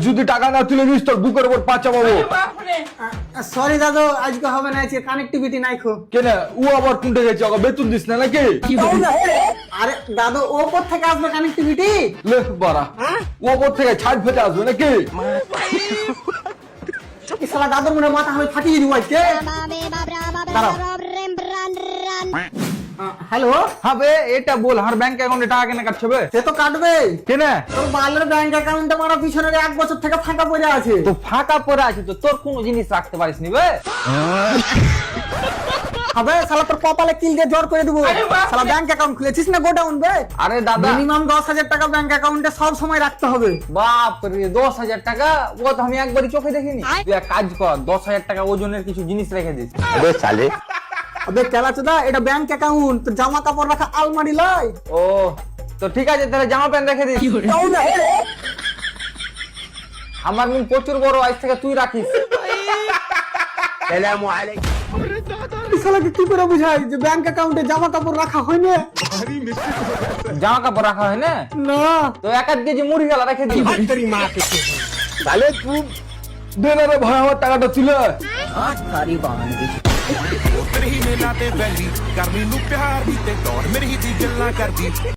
যদি টাকা না তুলে দিস তোর বুকের উপর পা চাপাবো। সরি দাদু, আজকে হবে না, আজকে কানেক্টিভিটি নাই খো। কেন ও আবার কোনটা গেছে, ওকে বেতন দিস না নাকি? আরে দাদু, ওপর থেকে আসবে কানেক্টিভিটি। লে বাড়া, ও ওপর থেকে ছাদ ফেটে আসবে নাকি? এই শালা দাদুর মনে মাথা আমি ফাটিয়ে দিব আজকে। দাঁড়াও। হ্যালো, হ্যাঁ বে, এটা বল, আর ব্যাংক অ্যাকাউন্টে টাকা কেন কাটছে বে? সে তো কাটবে। কেন? তোর বালের ব্যাংক অ্যাকাউন্টে মারা পিছনের 1 বছর থেকে ফাঁকা পড়ে আছে। তো ফাঁকা পড়ে আছে তো তোর কোনো জিনিস রাখতে পারিস নি বে? হবে শালা তোর কপালে কিল দিয়ে জ্বর করে দেবো। শালা ব্যাংক অ্যাকাউন্ট খুলেছিস না গোডাউন বে? আরে দাদা, মিনিমাম 10,000 টাকা ব্যাংক অ্যাকাউন্টে সব সময় রাখতে হবে। বাপ রে, 10,000 টাকা? ও তো আমি একবারই চোখে দেখিনি। তুই এক কাজ কর, 10,000 টাকা ওজনের কিছু জিনিস রেখে দিস। আবে কেলাচোদা, এটা ব্যাংক অ্যাকাউন্ট, জামা কাপড় রাখা আলমারি লয়। ও তো ঠিক আছে, তাহলে জামা প্যান্ট রেখে দিস। আমার মিল প্রচুর বড়, আজ থেকে তুই রাখিস। এই শালাকে কি করে বুঝাই যে ব্যাংক অ্যাকাউন্টে জামা কাপড় রাখা হয় না? জামা কাপড় রাখা হয় না? না, তো 1-1 কেজি মুড়ি গেলা রেখে দিস। তাহলে তুই দে না রে ভাই, আমার টাকাটা তুলে। ਉਤਰ ਹੀ ਮੇਲਾ ਤੇ ਵੈਲੀ ਕਰਨੀ ਨੂੰ ਪਿਆਰ ਦੀ ਤੇ ਦੌੜ ਮੇਰੀ ਦੀ ਗੱਲਾਂ ਕਰਦੀ